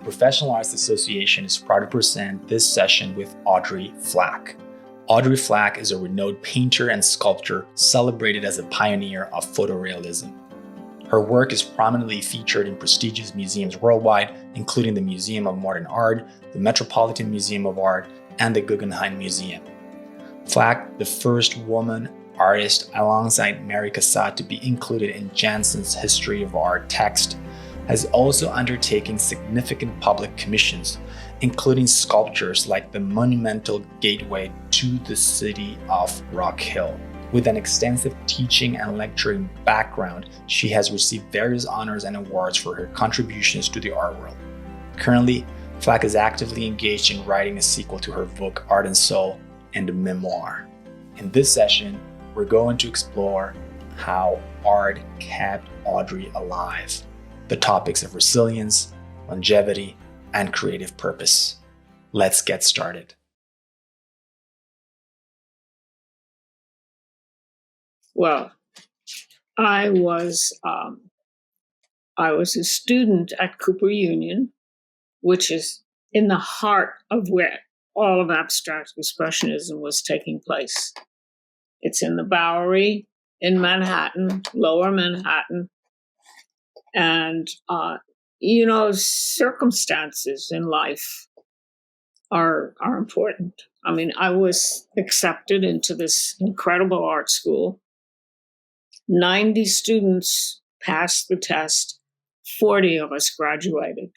Professional Arts Association is proud to present this session with Audrey Flack. Audrey Flack is a renowned painter and sculptor celebrated as a pioneer of photorealism. Her work is prominently featured in prestigious museums worldwide, including the Museum of Modern Art, the Metropolitan Museum of Art, and the Guggenheim Museum. Flack, the first woman artist alongside Mary Cassatt to be included in Janssen's History of Art text, has also undertaken significant public commissions, including sculptures like the monumental gateway to the city of Rock Hill. With an extensive teaching and lecturing background, she has received various honors and awards for her contributions to the art world. Currently, Flack is actively engaged in writing a sequel to her book Art and Soul and a memoir. In this session, we're going to explore how art kept Audrey alive, the topics of resilience, longevity, and creative purpose. Let's get started. Well, I was a student at Cooper Union, which is in the heart of where all of abstract expressionism was taking place. It's in the Bowery in Manhattan, Lower Manhattan. And, circumstances in life are important. I mean, I was accepted into this incredible art school. 90 students passed the test. 40 of us graduated.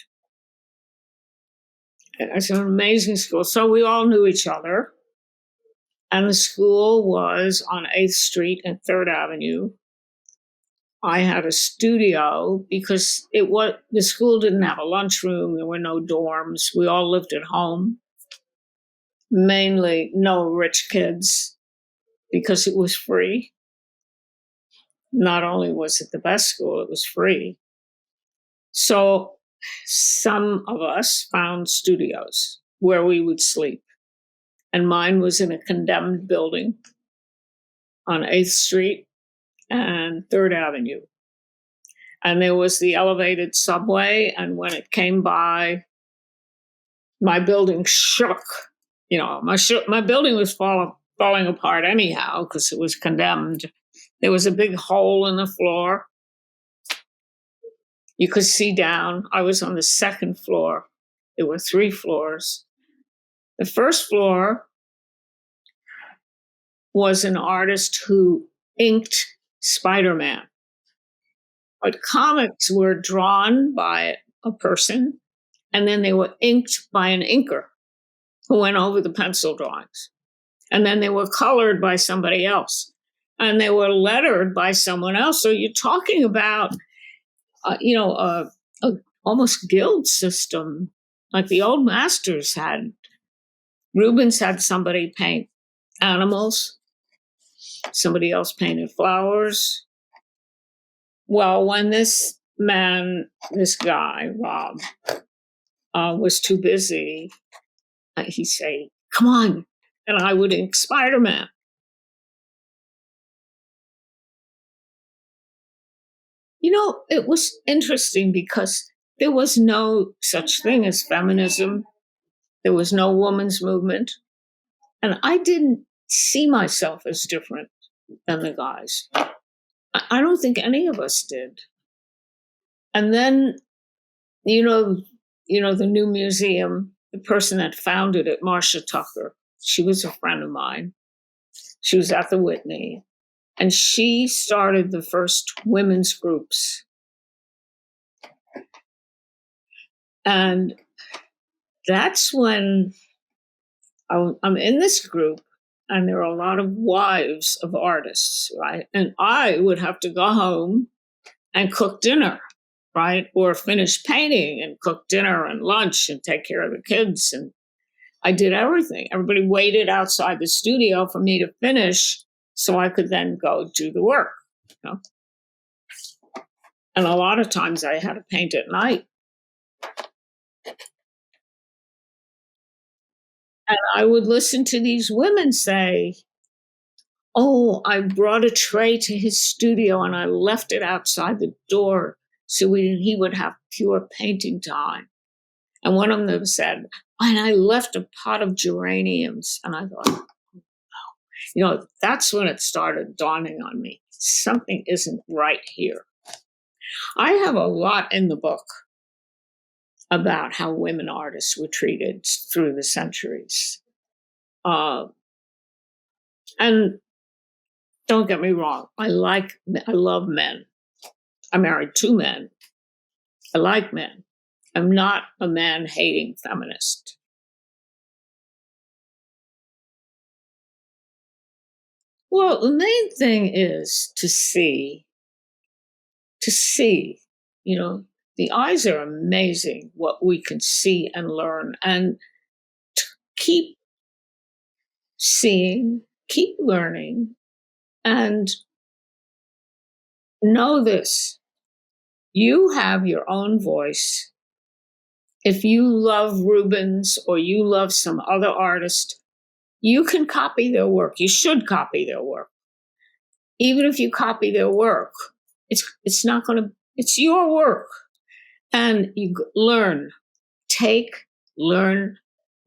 And it's an amazing school. So we all knew each other. And the school was on 8th Street and 3rd Avenue. I had a studio because the school didn't have a lunchroom. There were no dorms. We all lived at home. Mainly no rich kids because it was free. Not only was it the best school, it was free. So some of us found studios where we would sleep. And mine was in a condemned building on 8th Street and 3rd Avenue. And there was the elevated subway, and when it came by, my building shook. My building was falling apart anyhow because it was condemned. There was a big hole in the floor. You could see down. I was on the 2nd floor. There were 3 floors. The 1st floor was an artist who inked Spider-Man. But comics were drawn by a person, and then they were inked by an inker who went over the pencil drawings. And then they were colored by somebody else. And they were lettered by someone else. So you're talking about, a almost guild system, like the old masters had. Rubens had somebody paint animals. Somebody else painted flowers. Well, when this guy, Rob, was too busy, he'd say, "Come on," and I would ink Spider-Man. It was interesting because there was no such thing as feminism. There was no women's movement. And I didn't see myself as different than the guys. I don't think any of us did. And then, the new museum, the person that founded it, Marcia Tucker, she was a friend of mine. She was at the Whitney. And she started the first women's groups. And that's when I'm in this group, and there are a lot of wives of artists, right? And I would have to go home and cook dinner, right? Or finish painting and cook dinner and lunch and take care of the kids. And I did everything. Everybody waited outside the studio for me to finish so I could then go do the work. And a lot of times I had to paint at night. And I would listen to these women say, "Oh, I brought a tray to his studio and I left it outside the door so he would have pure painting time." And one of them said, and I left a pot of geraniums. And I thought, that's when it started dawning on me. Something isn't right here. I have a lot in the book about how women artists were treated through the centuries. And don't get me wrong, I love men. I married 2 men. I like men. I'm not a man-hating feminist. Well, the main thing is to see, the eyes are amazing what we can see and learn, and to keep seeing, keep learning, and know this. You have your own voice. If you love Rubens or you love some other artist, you can copy their work. You should copy their work. Even if you copy their work, it's your work. And you learn, learn,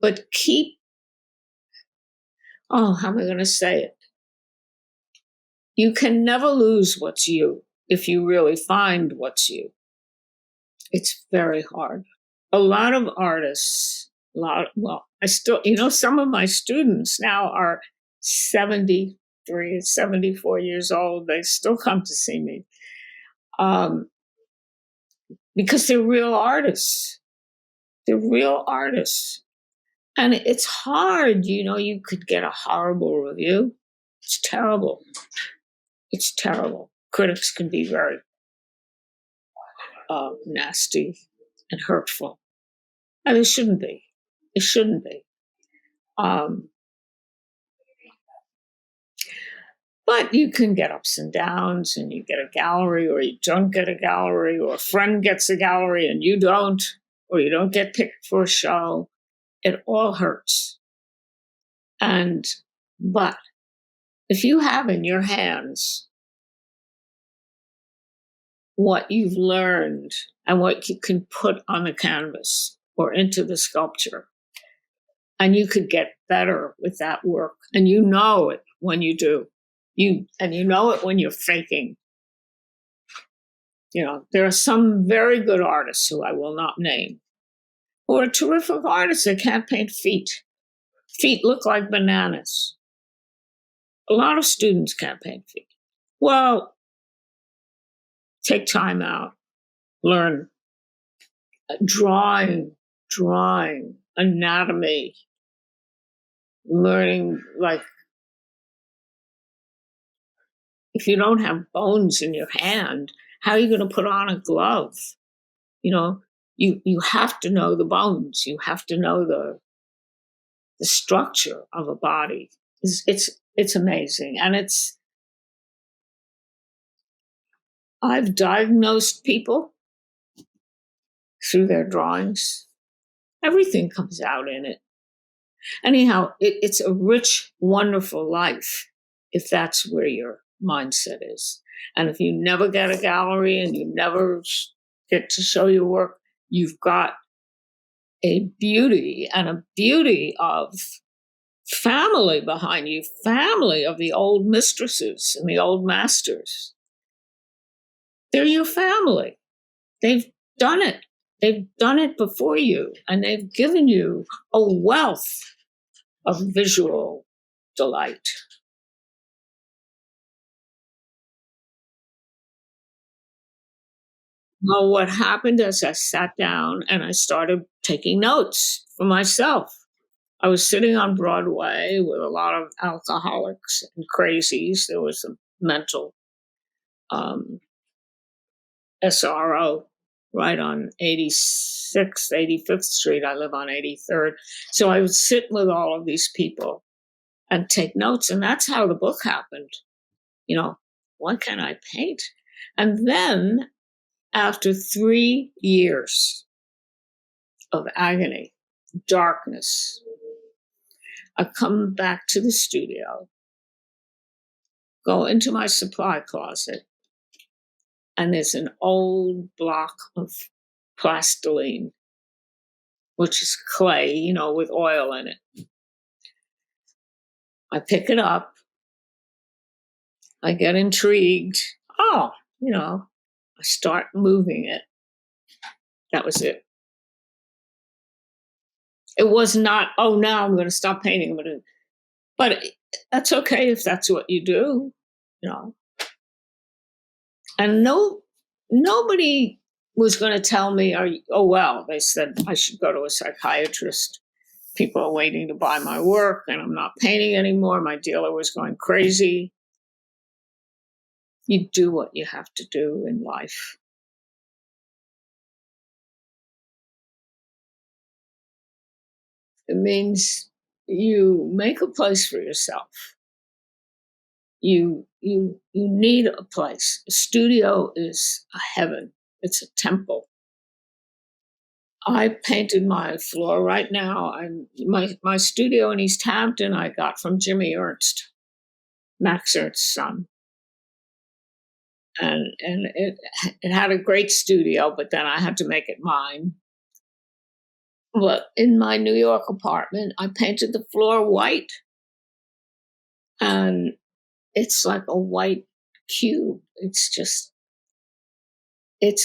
but keep, how am I going to say it? You can never lose what's you if you really find what's you. It's very hard. A lot of artists, I still, some of my students now are 73, 74 years old. They still come to see me because they're real artists. They're real artists. And it's hard, you could get a horrible review. It's terrible. It's terrible. Critics can be very nasty and hurtful. And it shouldn't be. It shouldn't be. But you can get ups and downs, and you get a gallery, or you don't get a gallery, or a friend gets a gallery and you don't, or you don't get picked for a show. It all hurts. But if you have in your hands what you've learned and what you can put on the canvas or into the sculpture, and you could get better with that work, and you know it when you do, you know it when you're faking. There are some very good artists who I will not name, who are terrific artists that can't paint feet. Feet look like bananas. A lot of students can't paint feet. Well, take time out, learn drawing, anatomy, learning, if you don't have bones in your hand, how are you going to put on a glove? You have to know the bones. You have to know the structure of a body. It's amazing. And I've diagnosed people through their drawings. Everything comes out in it. Anyhow, it's a rich, wonderful life if that's where your mindset is. And if you never get a gallery and you never get to show your work, you've got a beauty of family behind you, family of the old mistresses and the old masters. They're your family. They've done it. They've done it before you, and they've given you a wealth of visual delight. Well, what happened is I sat down and I started taking notes for myself. I was sitting on Broadway with a lot of alcoholics and crazies. There was a mental SRO right on 86th, 85th Street. I live on 83rd. So I would sit with all of these people and take notes. And that's how the book happened. Why can't I paint? And then after 3 years of agony, darkness, I come back to the studio, go into my supply closet, and there's an old block of plastiline. which is clay, with oil in it. I pick it up. I get intrigued. Oh, I start moving it. That was it. It was not, oh, now I'm going to stop painting. But that's okay if that's what you do, And nobody was going to tell me, they said I should go to a psychiatrist. People are waiting to buy my work and I'm not painting anymore. My dealer was going crazy. You do what you have to do in life. It means you make a place for yourself. You need a place. A studio is a heaven. It's a temple. I painted my floor right now. My studio in East Hampton I got from Jimmy Ernst, Max Ernst's son. And it had a great studio, but then I had to make it mine. But in my New York apartment, I painted the floor white. And it's like a white cube. It's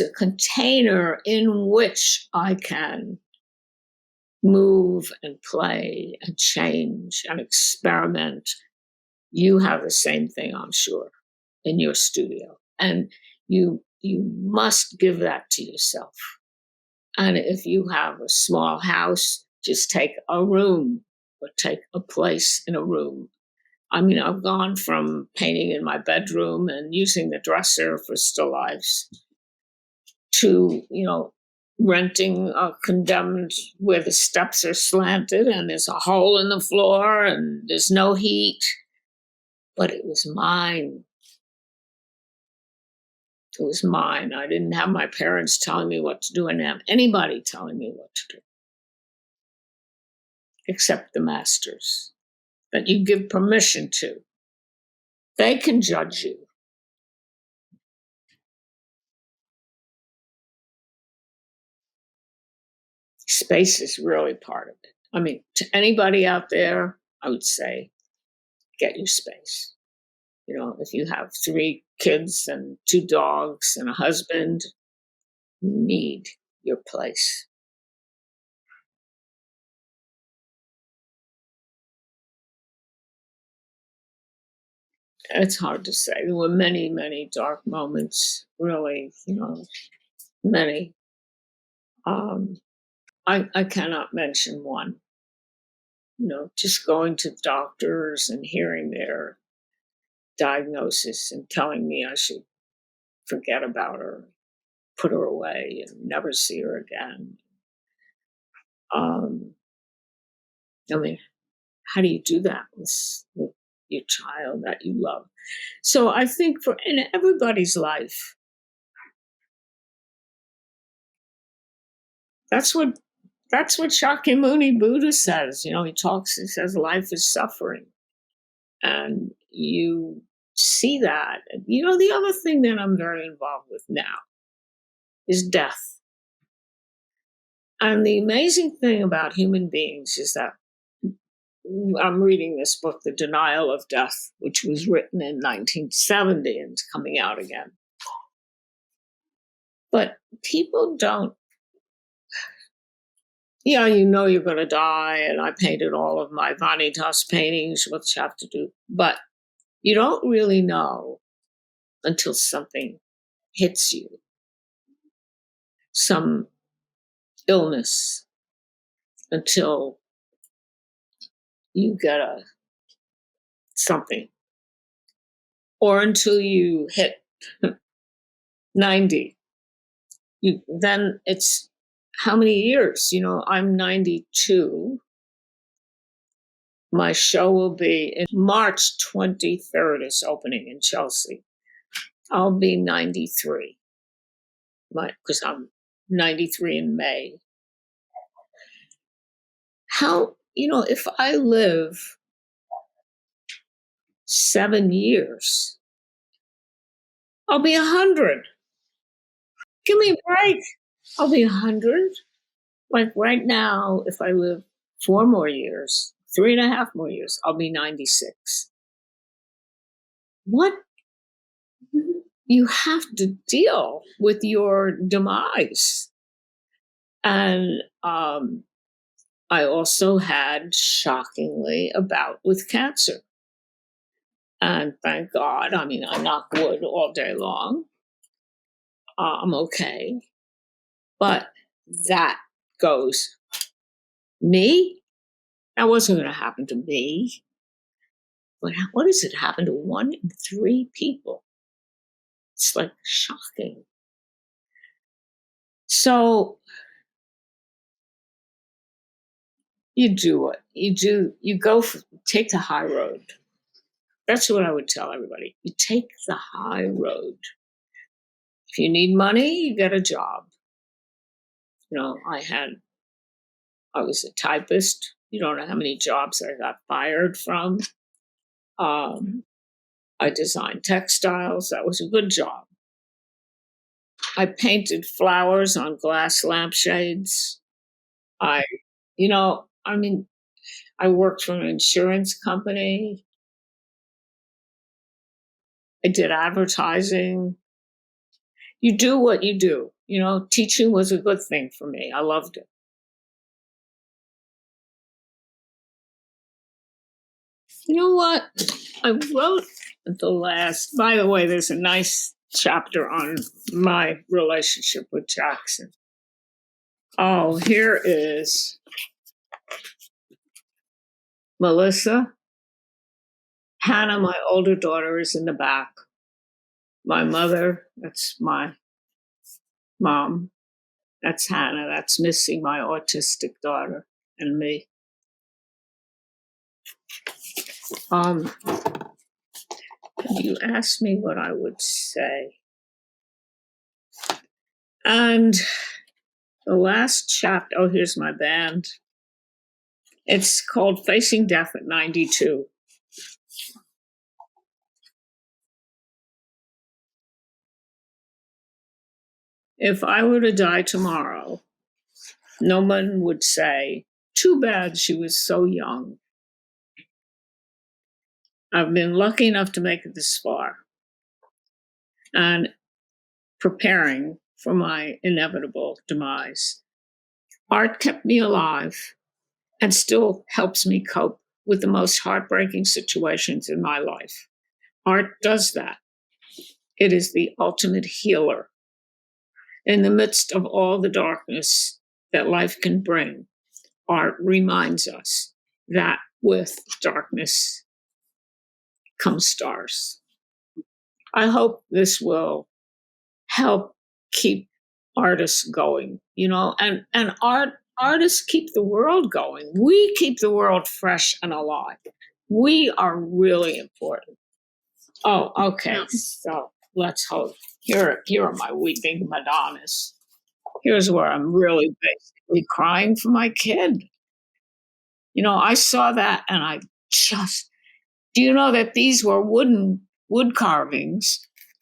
a container in which I can move and play and change and experiment. You have the same thing, I'm sure, in your studio. And you must give that to yourself. And if you have a small house, just take a room or take a place in a room. I mean, I've gone from painting in my bedroom and using the dresser for still lifes to, renting a condemned where the steps are slanted and there's a hole in the floor and there's no heat. But it was mine. It was mine. I didn't have my parents telling me what to do. I didn't have anybody telling me what to do. Except the masters that you give permission to. They can judge you. Space is really part of it. I mean, to anybody out there, I would say, get your space. If you have 3 kids and 2 dogs and a husband, you need your place. It's hard to say. There were many, many dark moments, really, many. I cannot mention one. Just going to doctors and hearing their diagnosis and telling me I should forget about her, put her away, and never see her again. I mean, how do you do that with your child that you love? So I think in everybody's life, that's what Shakyamuni Buddha says. He says life is suffering. And you see that. The other thing that I'm very involved with now is death. And the amazing thing about human beings is that I'm reading this book, The Denial of Death, which was written in 1970 and it's coming out again. But people don't, you're going to die, and I painted all of my Vanitas paintings, which have to do, but you don't really know until something hits you, some illness, until you get something, or until you hit 90. Then it's how many years? I'm 92. My show will be in March 23rd. It's opening in Chelsea. I'll be 93. Because I'm 93 in May. How, if I live 7 years, I'll be 100. Give me a break. I'll be 100. Like right now, if I live 4 more years, 3.5 more years, I'll be 96. What? You have to deal with your demise. And I also had, shockingly, a bout with cancer. And thank God, I mean, I knock wood all day long. I'm okay. But that goes, me? That wasn't going to happen to me. But what does it happen to 1 in 3 people? It's like shocking. So you do it. You go, take the high road. That's what I would tell everybody. You take the high road. If you need money, you get a job. I was a typist. You don't know how many jobs I got fired from. I designed textiles. That was a good job. I painted flowers on glass lampshades. I, I worked for an insurance company. I did advertising. You do what you do. Teaching was a good thing for me. I loved it. You know what? I wrote by the way, there's a nice chapter on my relationship with Jackson. Oh, here is Melissa. Hannah, my older daughter, is in the back. My mother, that's my mom. That's Hannah. That's Missy, my autistic daughter, and me. You asked me what I would say. And the last chapter, here's my band. It's called Facing Death at 92. If I were to die tomorrow, no one would say, too bad she was so young. I've been lucky enough to make it this far. And preparing for my inevitable demise. Art kept me alive and still helps me cope with the most heartbreaking situations in my life. Art does that. It is the ultimate healer. In the midst of all the darkness that life can bring, art reminds us that with darkness come stars. I hope this will help keep artists going, and artists keep the world going. We keep the world fresh and alive. We are really important. Oh, okay. So let's hope. Here are my weeping Madonnas. Here's where I'm really basically crying for my kid. I saw that and do you know that these were wood carvings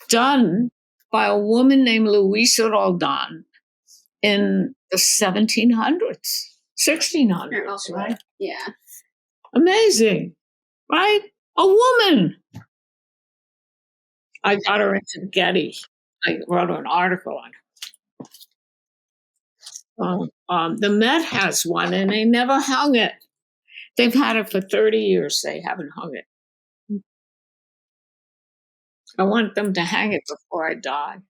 done by a woman named Louisa Roldan in the 1700s, 1600s, right? Yeah. Amazing, right? A woman. I got her into Getty. I wrote an article on it. The Met has one, and they never hung it. They've had it for 30 years. They haven't hung it. I want them to hang it before I die.